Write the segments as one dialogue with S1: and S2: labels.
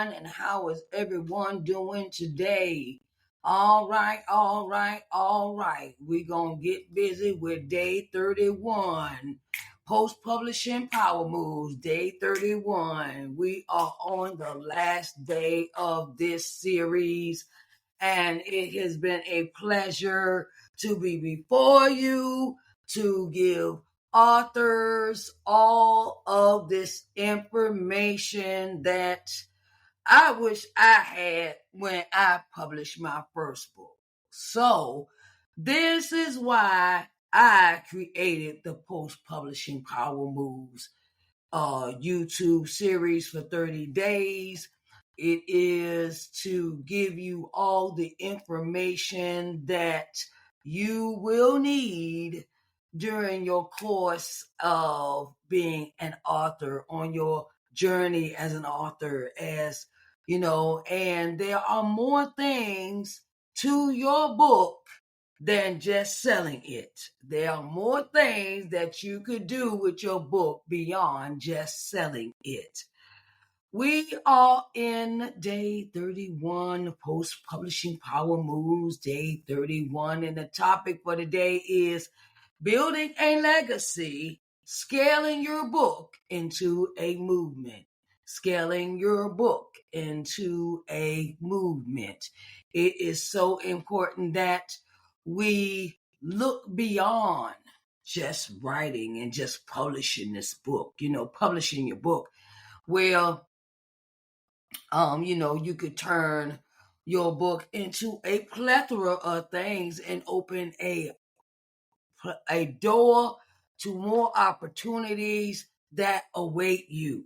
S1: everyone, and how is everyone doing today? All right, all right, all right. We're going to get busy with day 31. Post-publishing power moves, day 31. We are on the last day of this series, and it has been a pleasure to be before you to give authors all of this information that I wish I had when I published my first book. So, this is why I created the Post-Publishing Power Moves YouTube series for 30 days. It is to give you all the information that you will need during your course of being an author, on your journey as an author, as you know, and there are more things to your book than just selling it. There are more things that you could do with your book beyond just selling it. We are in day 31, Post-Publishing Power Moves, day 31, and the topic for today is building a legacy, scaling your book into a movement. Scaling your book into a movement. It is so important that we look beyond just writing and just publishing this book, publishing your book. Well, you could turn your book into a plethora of things and open a door to more opportunities that await you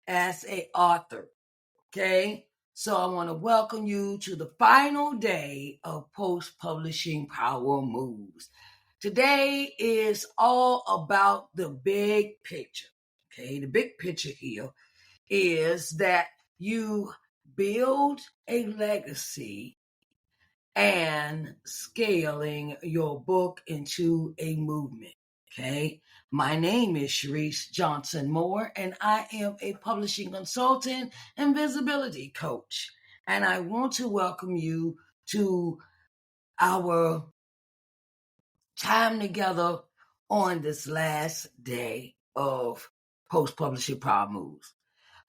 S1: as an author. Okay, so I want to welcome you to the final day of Post-Publishing Power Moves. Today is all about the big picture. Okay, the big picture here is that you build a legacy and scaling your book into a movement. Okay. My name is Sharice Johnson Moore, and I am a publishing consultant and visibility coach. And I want to welcome you to our time together on this last day of Post-Publishing Power Moves.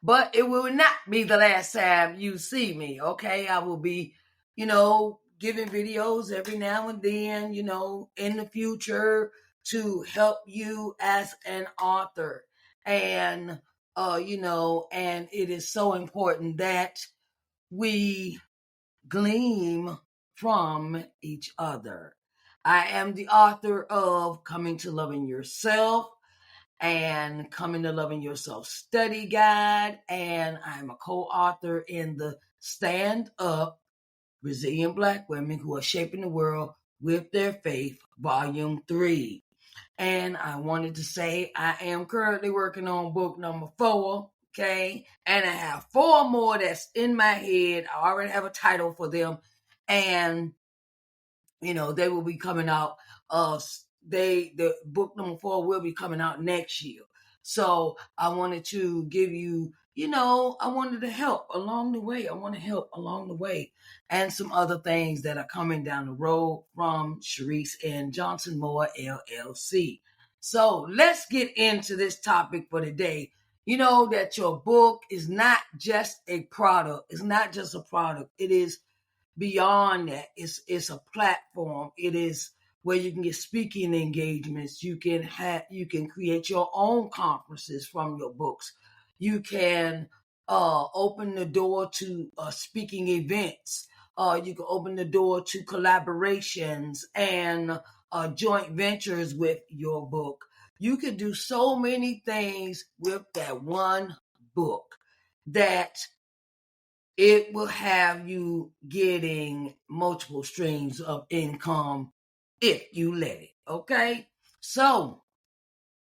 S1: But it will not be the last time you see me, okay? I will be, giving videos every now and then, in the future to help you as an author. And, and it is so important that we glean from each other. I am the author of Coming to Loving Yourself and Coming to Loving Yourself Study Guide, and I'm a co-author in the Stand Up Resilient Black Women Who Are Shaping the World with Their Faith, Volume 3. And I wanted to say I am currently working on book number 4, okay? And I have 4 more that's in my head. I already have a title for them, and they will be coming out. The book number 4 will be coming out next year. So I wanted to give you, I wanted to help along the way. I want to help along the way, and some other things that are coming down the road from Sharice and Johnson Moore LLC. So let's get into this topic for today. You know that your book is not just a product. It's not just a product. It is beyond that. It's a platform. It is where you can get speaking engagements. You can create your own conferences from your books. You can open the door to speaking events. You can open the door to collaborations and joint ventures with your book. You can do so many things with that one book that it will have you getting multiple streams of income if you let it. Okay. So,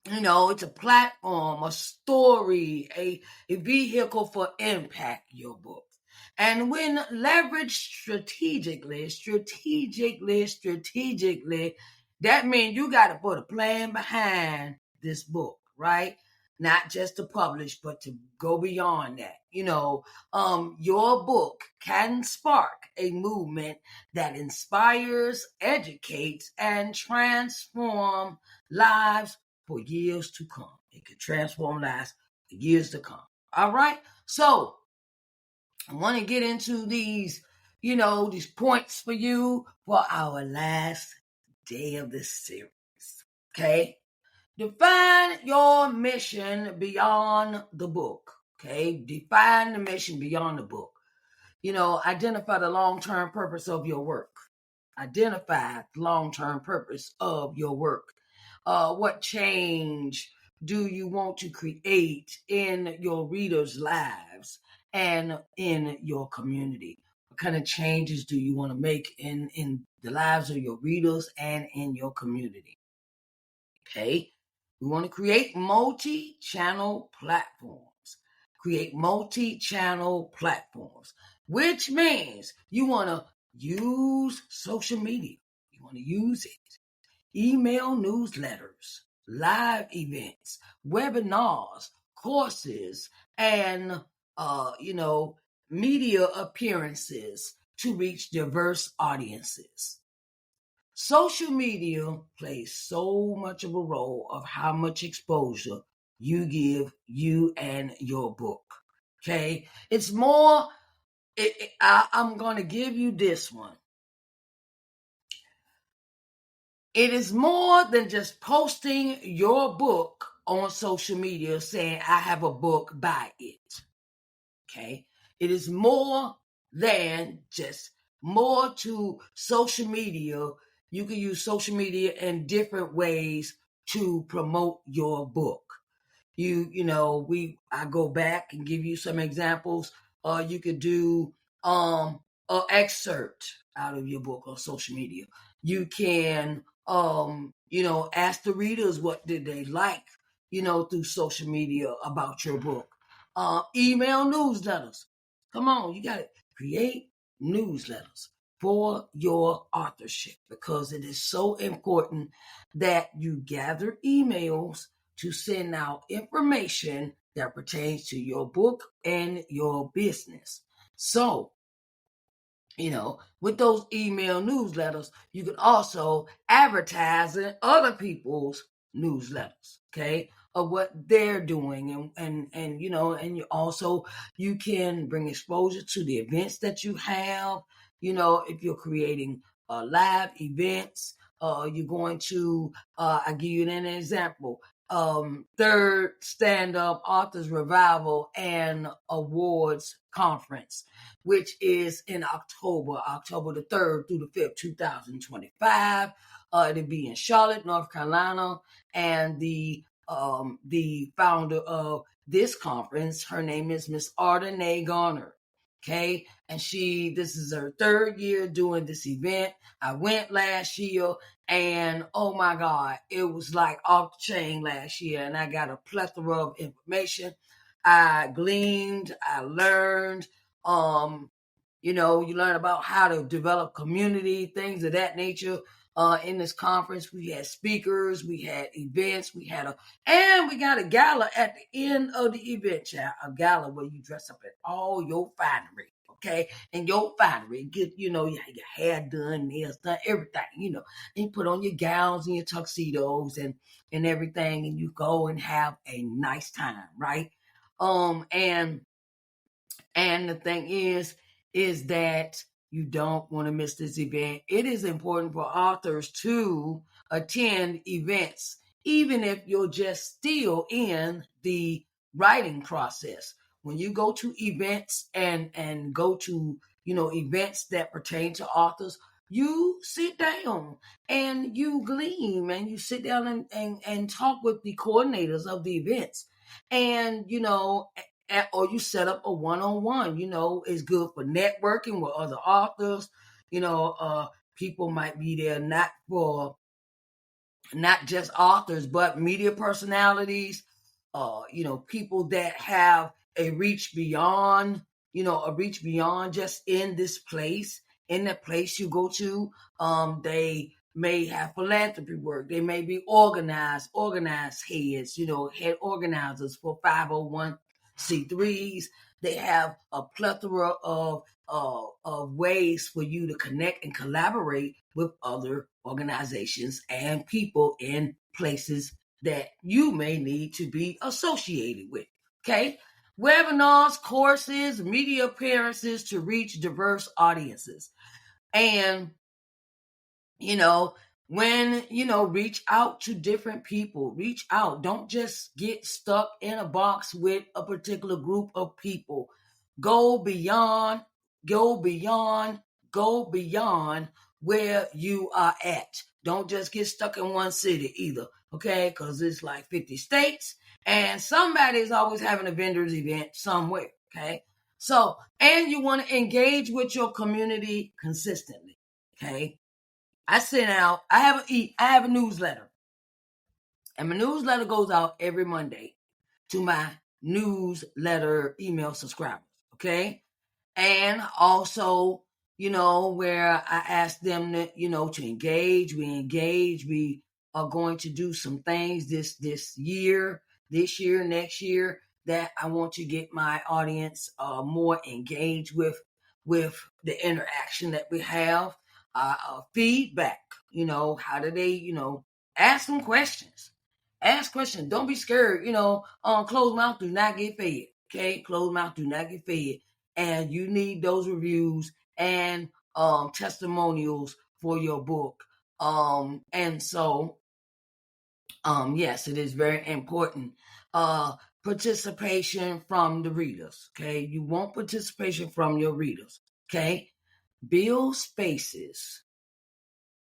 S1: it's a platform, a story, a vehicle for impact, your book. And when leveraged strategically, that means you got to put a plan behind this book, right? not just to publish, but to go beyond that. Your book can spark a movement that inspires, educates, and transform lives for years to come. It could transform lives for years to come. All right. So I want to get into these points for you for our last day of this series. Okay. Define your mission beyond the book. Okay. Define the mission beyond the book. Identify the long-term purpose of your work. Identify the long-term purpose of your work. What change do you want to create in your readers' lives and in your community? What kind of changes do you want to make in the lives of your readers and in your community? Okay. We want to create multi-channel platforms. Create multi-channel platforms, which means you want to use social media. You want to use it. Email newsletters, live events, webinars, courses, and media appearances to reach diverse audiences. Social media plays so much of a role of how much exposure you give you and your book. Okay. It's more, I'm going to give you this one. It is more than just posting your book on social media saying, I have a book, buy it. Okay. It is more than just more to social media. You can use social media in different ways to promote your book. I go back and give you some examples. You could do an excerpt out of your book on social media. You can ask the readers what did they like, through social media about your book. Email newsletters. Come on, you got to create newsletters for your authorship because it is so important that you gather emails to send out information that pertains to your book and your business. So, with those email newsletters, you can also advertise in other people's newsletters, okay, of what they're doing. And you can bring exposure to the events that you have. If you're creating live events, you're going to, I'll give you an example. Third Stand-Up Authors Revival and Awards Conference, which is in October the 3rd through the 5th, 2025. It'll be in Charlotte, North Carolina, and the founder of this conference, her name is Miss Ardenae Garner. Okay, and this is her 3rd year doing this event. I went last year, and oh my God, it was like off the chain last year, and I got a plethora of information. I gleaned, I learned. You learn about how to develop community, things of that nature. In this conference, we had speakers, we had events, we got a gala at the end of the event, child. A gala where you dress up in all your finery, okay? And your finery, get, your hair done, nails done, everything, and you put on your gowns and your tuxedos and everything, and you go and have a nice time, right? And the thing is that you don't want to miss this event. It is important for authors to attend events, even if you're just still in the writing process. When you go to events and go to, events that pertain to authors, you sit down and you glean and you sit down and talk with the coordinators of the events. And, or you set up a one-on-one, it's good for networking with other authors. People might be there not just authors, but media personalities, people that have a reach beyond just in this place, in the place you go to. may have philanthropy work. They may be organized heads, head organizers for 501c3s. They have a plethora of ways for you to connect and collaborate with other organizations and people in places that you may need to be associated with. Okay? Webinars, courses, media appearances to reach diverse audiences. And when reach out to different people. Reach out. Don't just get stuck in a box with a particular group of people. Go beyond where you are at. Don't just get stuck in one city either, okay? Because it's like 50 states and somebody's always having a vendor's event somewhere, okay? So, and you want to engage with your community consistently, okay? I have a newsletter. And my newsletter goes out every Monday to my newsletter email subscribers. Okay. And also, where I ask them to, to engage. We are going to do some things this year, next year, that I want to get my audience more engaged with the interaction that we have. Feedback, how do they, ask some questions. Ask questions. Don't be scared. Closed mouth do not get fed. Okay, closed mouth do not get fed, and you need those reviews and testimonials for your book. And so, yes, it is very important. Participation from the readers. Okay, you want participation from your readers. Okay, build spaces,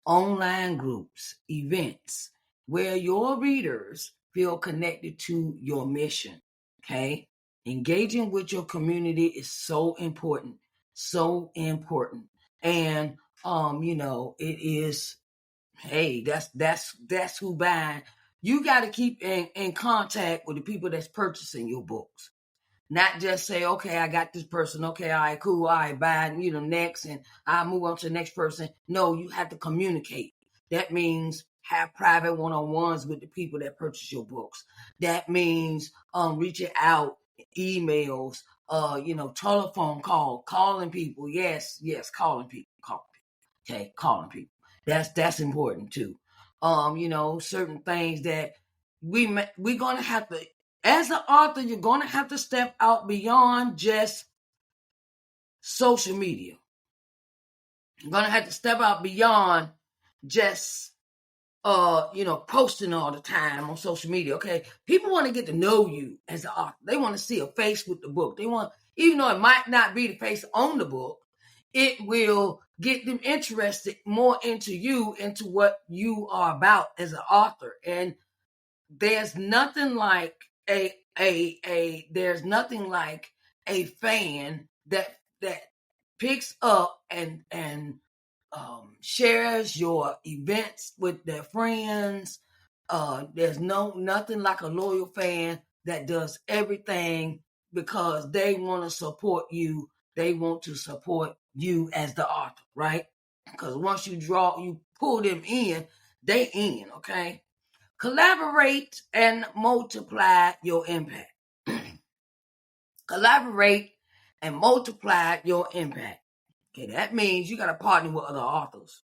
S1: online groups, events where your readers feel connected to your mission. Okay. Engaging with your community is so important. So important. And it is, hey, that's who buying. You got to keep in contact with the people that's purchasing your books. Not just say, okay, I got this person. Okay, all right, cool. All right, bye. Next, and I'll move on to the next person. No, you have to communicate. That means have private one-on-ones with the people that purchase your books. That means reaching out, emails, telephone call, calling people. Yes, calling people. Okay, calling people. That's important too. Certain things that we're gonna have to. As an author, you're going to have to step out beyond just social media. You're going to have to step out beyond just, posting all the time on social media. Okay. People want to get to know you as an author. They want to see a face with the book. They want, even though it might not be the face on the book, it will get them interested more into you, into what you are about as an author. And there's nothing like there's nothing like a fan that picks up and shares your events with their friends. There's nothing like a loyal fan that does everything because they want to support you. They want to support you as the author, right? Because once you pull them in, they in, okay? Collaborate and multiply your impact. Collaborate and multiply your impact. Okay, that means you got to partner with other authors,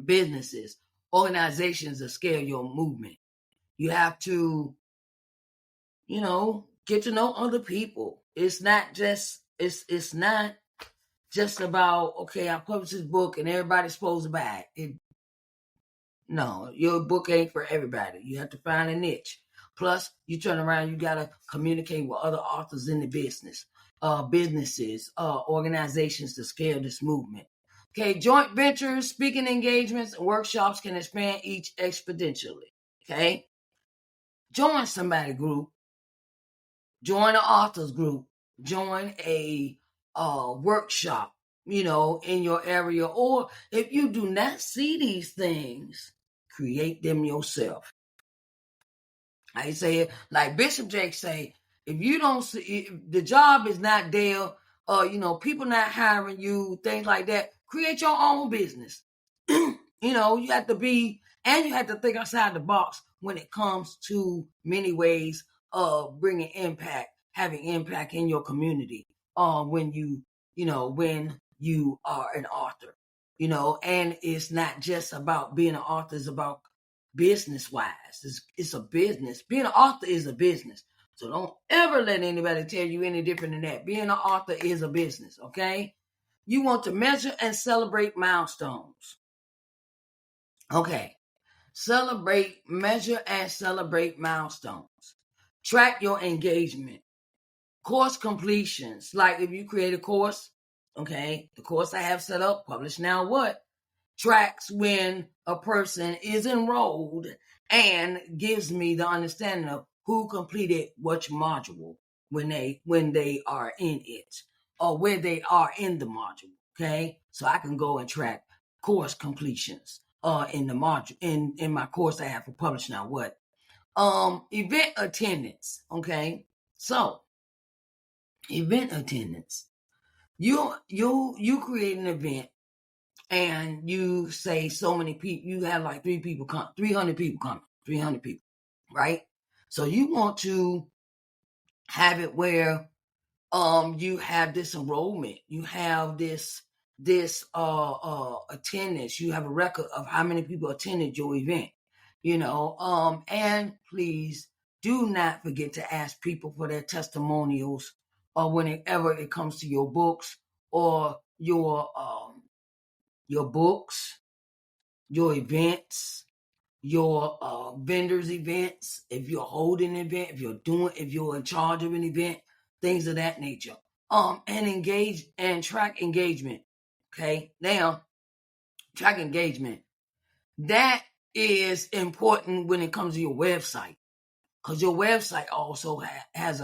S1: businesses, organizations to scale your movement. You have to, get to know other people. It's not just about, okay, I published this book and everybody's supposed to buy it. No, your book ain't for everybody. You have to find a niche. Plus, you turn around, you got to communicate with other authors in the businesses, organizations to scale this movement. Okay, joint ventures, speaking engagements, and workshops can expand each exponentially. Okay, join somebody group, join an authors group, join a workshop, in your area. Or if you do not see these things, create them yourself. I say it like Bishop Jake say, if you don't see, if the job is not there, people not hiring you, things like that, create your own business. You know, you have to be, and you have to think outside the box when it comes to many ways of bringing impact, having impact in your community. When when you are an author, and it's not just about being an author; it's about business wise. It's a business. Being an author is a business. So don't ever let anybody tell you any different than that. Being an author is a business. Okay. You want to measure and celebrate milestones. Okay. Measure and celebrate milestones. Track your engagement. Course completions. Like if you create a course, okay, the course I have set up, Publish Now What, tracks when a person is enrolled and gives me the understanding of who completed which module when they are in it or where they are in the module. Okay, so I can go and track course completions in the module in my course I have for Publish Now What. Event attendance. Okay, so event attendance. You create an event and you say so many people, you have like 300 people coming, 300 people, right? So you want to have it where you have this enrollment, you have this attendance, you have a record of how many people attended your event, and please do not forget to ask people for their testimonials or whenever it comes to your books or your books, your events, your vendors events, if you're holding an event, if you're in charge of an event, things of that nature. And engage and track engagement. Okay. Now, track engagement. That is important when it comes to your website. Because your website also has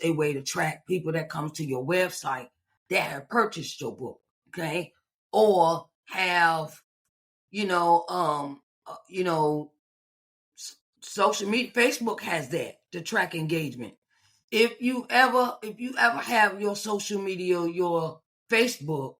S1: a way to track people that comes to your website that have purchased your book, okay, or have social media. Facebook has that to track engagement. If you ever have your social media, your Facebook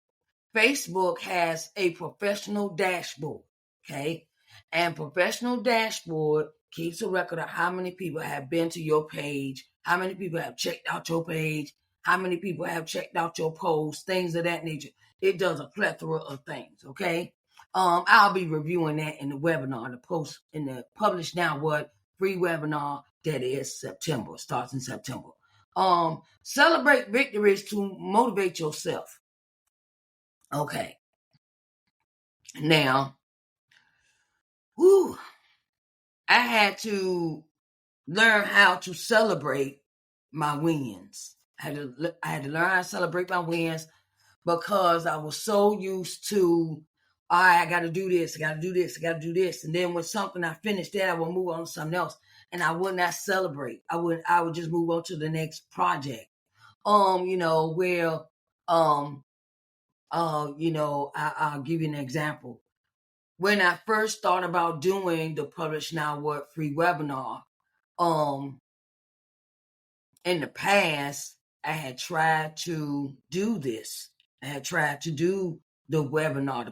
S1: has a professional dashboard, okay? And professional dashboard keeps a record of how many people have been to your page, how many people have checked out your page, how many people have checked out your posts, things of that nature. It does a plethora of things, okay? I'll be reviewing that in the webinar, in the Publish Now What free webinar that is September, starts in September. Celebrate victories to motivate yourself. Okay. Now, I had to learn how to celebrate my wins. I had to learn how to celebrate my wins because I was so used to, all right, I got to do this, I got to do this, I got to do this. And then when something I finished that, I would move on to something else. And I would not celebrate. I would just move on to the next project. I'll give you an example. When I first thought about doing the Publish Now What free webinar, in the past, I had tried to do this. I had tried to do the webinar,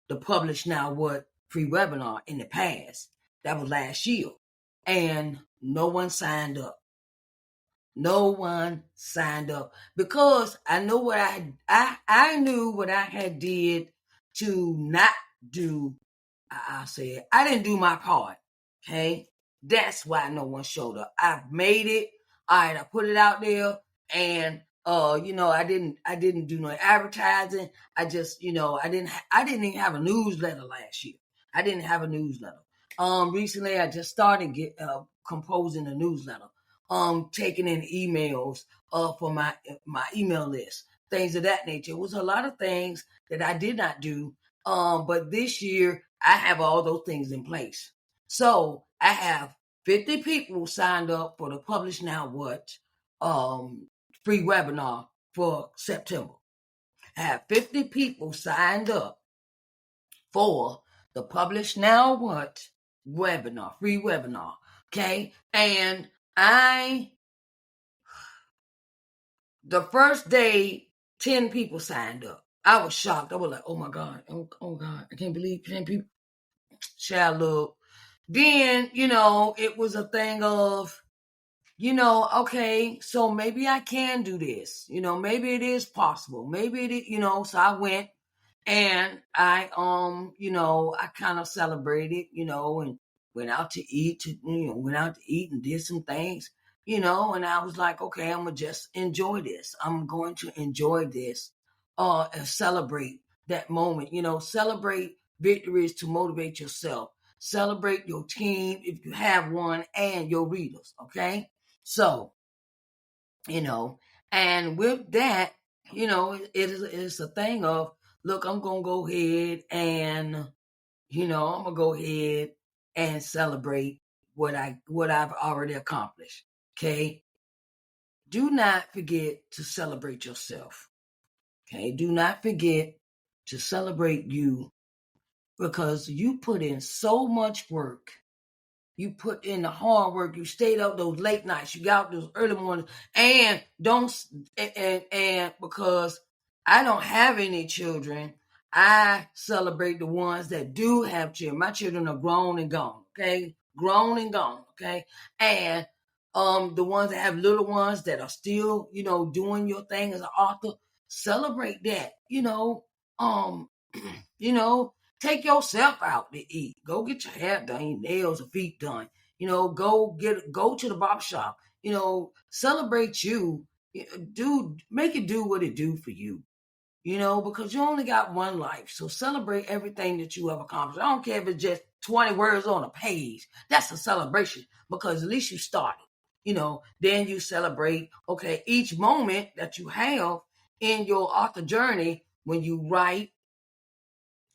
S1: the Publish Now What free webinar in the past. That was last year. And no one signed up. No one signed up because I know what I knew what I had did to not do. I said I didn't do my part. Okay, that's why no one showed up. I've made it. All right, I put it out there, and I didn't do no advertising. I just I didn't even have a newsletter last year. I didn't have a newsletter. Recently I just started composing a newsletter. Taking in emails for my email list, things of that nature. It was a lot of things that I did not do. But this year I have all those things in place. So I have 50 people signed up for the Publish Now What free webinar for September. I have 50 people signed up for the Publish Now What webinar, free webinar. Okay. And the first day, 10 people signed up. I was shocked. I was like, oh my God. Oh God. I can't believe 10 people shall look. Then, it was a thing of, okay, so maybe I can do this. Maybe it is possible. Maybe it is, so I went and I kind of celebrated, and went out to eat, and did some things, and I was like, okay, I'm gonna just enjoy this. I'm going to enjoy this, and celebrate that moment. Celebrate victories to motivate yourself. Celebrate your team if you have one and your readers. Okay, so and with that, it's a thing of, look, I'm gonna go ahead and I'm gonna go ahead and celebrate what I've already accomplished. Okay. Do not forget to celebrate yourself. Okay. Do not forget to celebrate you, because you put in so much work. You put in the hard work. You stayed up those late nights. You got up those early mornings, and because I don't have any children, I celebrate the ones that do have children. My children are grown and gone. Okay, grown and gone. Okay, and the ones that have little ones that are still, doing your thing as an author, celebrate that. Um, you know, take yourself out to eat. Go get your hair done, your nails and feet done. Go to the barber shop. Celebrate you. Make it do what it do for you. Because you only got one life. So celebrate everything that you have accomplished. I don't care if it's just 20 words on a page. That's a celebration, because at least you started. Then you celebrate, okay, each moment that you have in your author journey. When you write,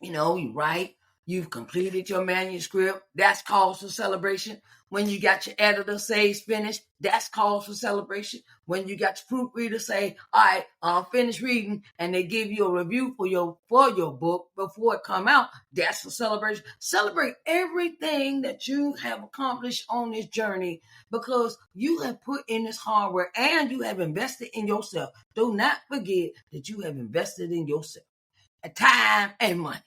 S1: you write, you've completed your manuscript, that's cause for celebration. When you got your editor say it's finished, that's cause for celebration. When you got your proofreader say, all right, I'm finished reading, and they give you a review for your book before it come out, that's a celebration. Celebrate everything that you have accomplished on this journey, because you have put in this hard work and you have invested in yourself. Do not forget that you have invested in yourself. Time and money.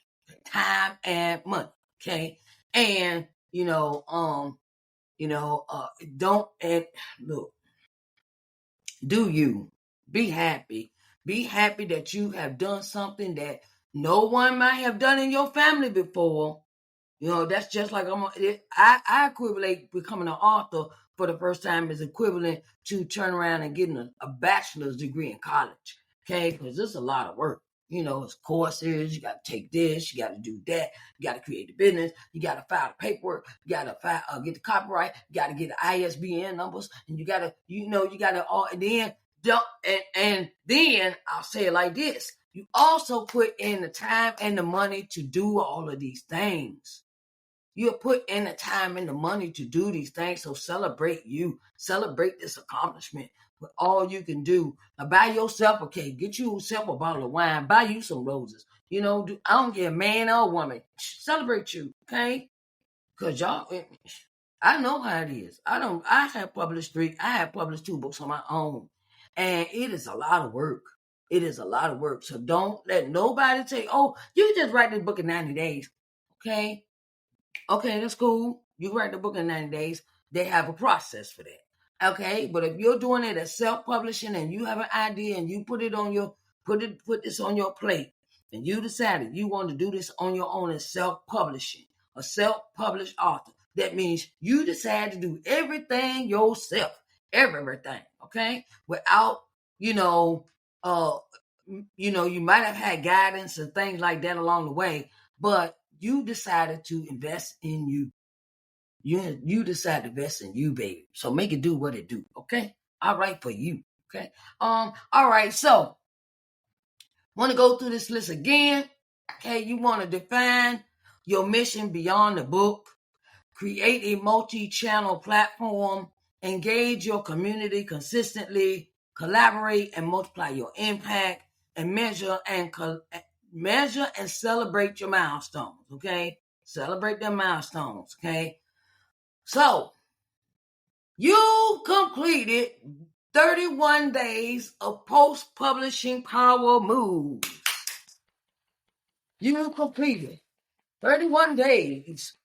S1: Okay. And don't, and look, do you be happy. Be happy that you have done something that no one might have done in your family before. That's just like I equivalent becoming an author for the first time is equivalent to turn around and getting a bachelor's degree in college. Okay, because it's a lot of work. It's courses. You got to take this. You got to do that. You got to create the business. You got to file the paperwork. You got to get the copyright. You got to get the ISBN numbers, and you got to, all. And then, and then I'll say it like this: you also put in the time and the money to do all of these things. You put in the time and the money to do these things, so celebrate you. Celebrate this accomplishment with all you can do. Now, buy yourself a cake. Get yourself a bottle of wine. Buy you some roses. I don't care, man or woman. Celebrate you, okay? Because y'all, I know how it is. I have published 2 books on my own. And it is a lot of work. It is a lot of work. So don't let nobody say, oh, you can just write this book in 90 days. Okay? Okay, that's cool. You write the book in 90 days. They have a process for that. Okay, but if you're doing it as self-publishing and you have an idea and you put this on your plate, and you decided you want to do this on your own as self-publishing, a self-published author, that means you decide to do everything yourself, everything. Okay, without you might have had guidance and things like that along the way, but you decided to invest in you. You decided to invest in you, baby. So make it do what it do. Okay. All right, for you. Okay. All right. So want to go through this list again. Okay. You want to define your mission beyond the book, create a multi-channel platform, engage your community consistently, collaborate and multiply your impact, and measure and celebrate your milestones. Okay. Celebrate them milestones. Okay. So you completed 31 days of post-publishing power moves. You completed 31 days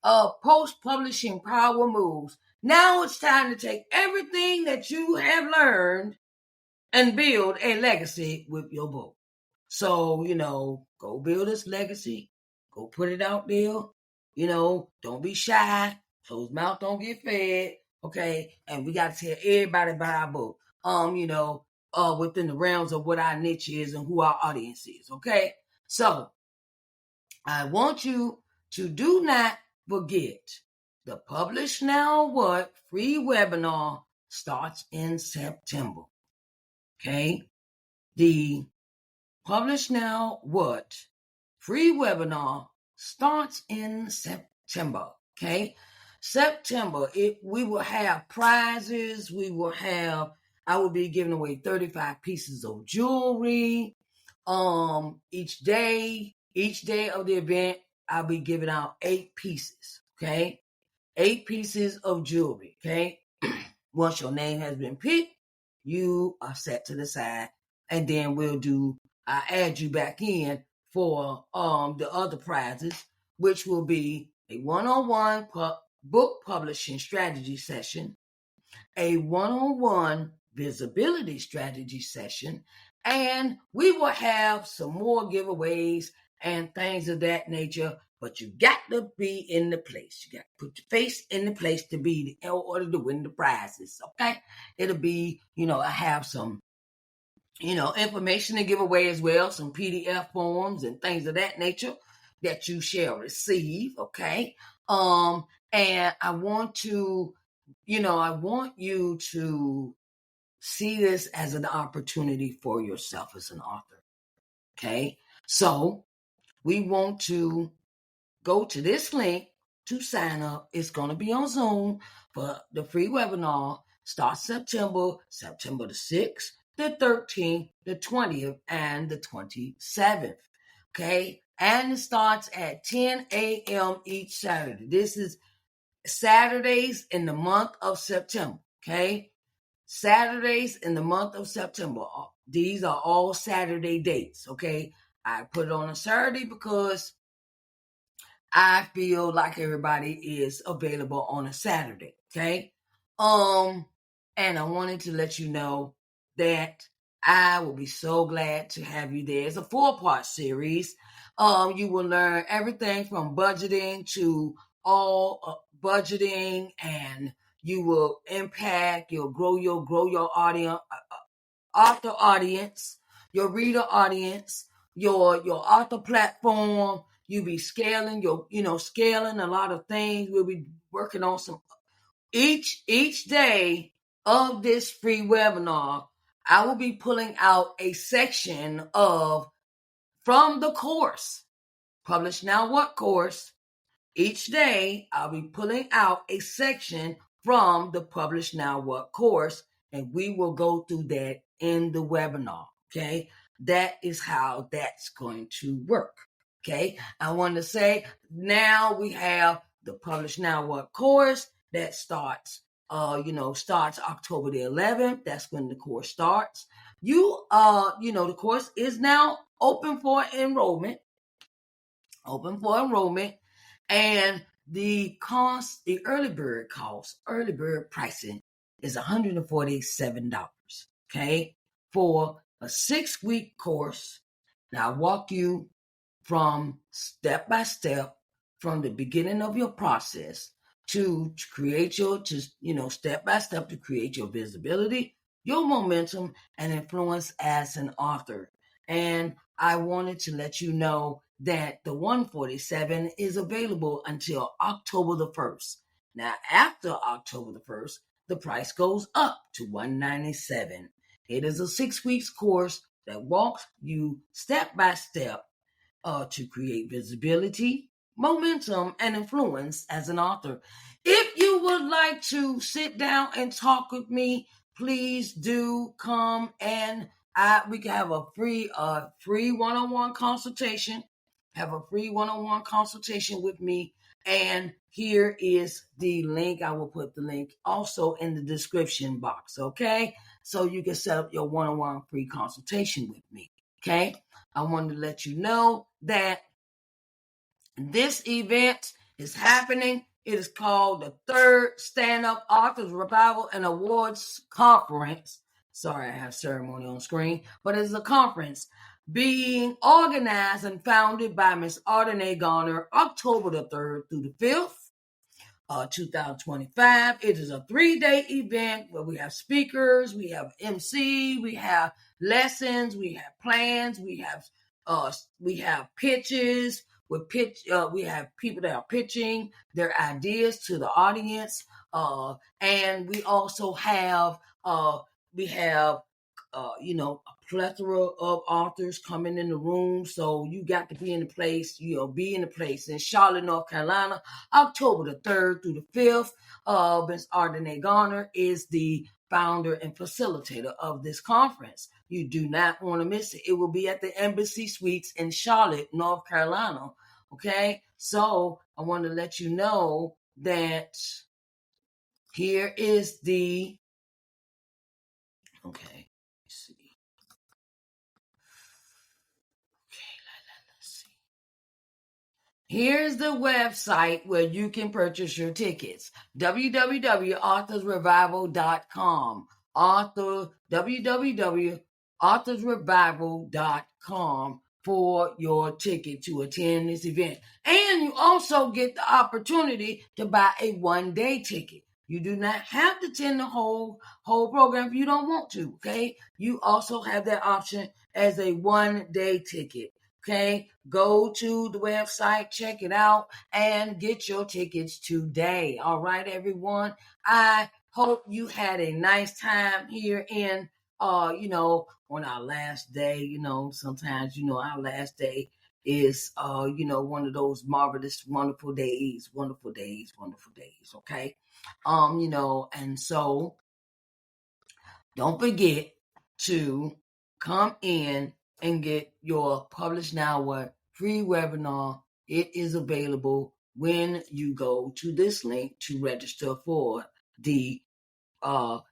S1: of post-publishing power moves. Now it's time to take everything that you have learned and build a legacy with your book. So, go build this legacy. Go put it out there. Don't be shy. Closed mouth don't get fed. Okay. And we got to tell everybody about our book. Within the realms of what our niche is and who our audience is. Okay. So I want you to do not forget the Publish Now What free webinar starts in September. Okay. The Publish Now What free webinar starts in September. Okay. September, we will have prizes. I will be giving away 35 pieces of jewelry. Each day of the event, I'll be giving out 8 pieces. Okay. 8 pieces of jewelry. Okay. Once your name has been picked, you are set to the side, and then I'll add you back in for the other prizes, which will be a one-on-one book publishing strategy session, a one-on-one visibility strategy session, and we will have some more giveaways and things of that nature. But you got to be in the place. You got to put your face in the place to be in order to win the prizes. Okay, it'll be, I have some, information to give away as well, some PDF forms and things of that nature that you shall receive. Okay, and I want you to see this as an opportunity for yourself as an author. Okay, so we want to go to this link to sign up. It's going to be on Zoom for the free webinar. Starts September the 6th, the 13th, the 20th, and the 27th. Okay, and it starts at 10 a.m. each Saturday. This is Saturdays in the month of September. Okay, Saturdays in the month of September. These are all Saturday dates. Okay, I put it on a Saturday because I feel like everybody is available on a Saturday. Okay. And I wanted to let you know that I will be so glad to have you there. It's a 4-part series. You will learn everything from budgeting to all budgeting, and you will you'll grow your audience, author audience, your reader audience, your author platform. You be scaling scaling a lot of things. We'll be working on some each day of this free webinar. I will be pulling out a section from the course. Publish Now What course. Each day, I'll be pulling out a section from the Publish Now What course, and we will go through that in the webinar. Okay, that is how that's going to work. Okay, I want to say now we have the Publish Now What course that starts October the 11th. That's when the course starts. The course is now open for enrollment. And the early bird pricing is $147. Okay, for a 6-week course. Now I walk you from step by step, from the beginning of your process to create step by step to create your visibility, your momentum, and influence as an author. And I wanted to let you know that the 147 is available until October the 1st. Now, after October the 1st, the price goes up to $197. It is a 6 weeks course that walks you step by step to create visibility, momentum, and influence as an author. If you would like to sit down and talk with me, please do come, and we can have a free one-on-one consultation. Have a free one-on-one consultation with me. And here is the link. I will put the link also in the description box. Okay, so you can set up your one-on-one free consultation with me. Okay. I wanted to let you know that this event is happening. It is called the Third Stand-Up Authors Revival and Awards Conference. Sorry, I have ceremony on screen, but it's a conference being organized and founded by Ms. Ardenae Garner, October the 3rd through the 5th. 2025. It is a 3-day event where we have speakers, we have MC, we have lessons, we have plans, we have pitches. We have people that are pitching their ideas to the audience, and we also have a plethora of authors coming in the room. So you got to be in the place, be in the place in Charlotte, North Carolina, October the 3rd through the 5th. Ms. Ardenae Garner is the founder and facilitator of this conference. You do not want to miss it. It will be at the Embassy Suites in Charlotte, North Carolina. Okay, so I want to let you know that here is the, okay, let's see. Here's the website where you can purchase your tickets. www.authorsrevival.com. www.authorsrevival.com for your ticket to attend this event. And you also get the opportunity to buy a 1-day ticket. You do not have to attend the whole program if you don't want to, okay? You also have that option as a 1-day ticket. Okay, go to the website, check it out, and get your tickets today. All right, everyone. I hope you had a nice time here in, on our last day. Sometimes, our last day is, one of those marvelous, wonderful days. Okay. And so don't forget to come in and get your Publish Now What free webinar. It is available when you go to this link to register for the for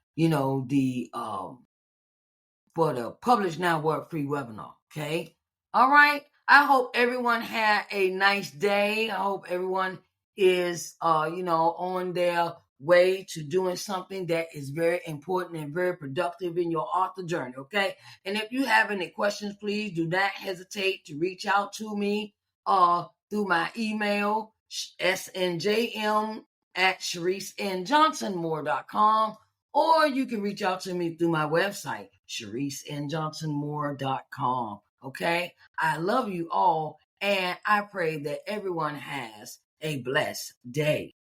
S1: the Publish Now What free webinar. Okay. All right. I hope everyone had a nice day. I hope everyone is on their way to doing something that is very important and very productive in your author journey. Okay. And if you have any questions, please do not hesitate to reach out to me through my email, snjm@ShariceNJohnsonMoore.com, or you can reach out to me through my website, ShariceNJohnsonMoore.com. Okay. I love you all, and I pray that everyone has a blessed day.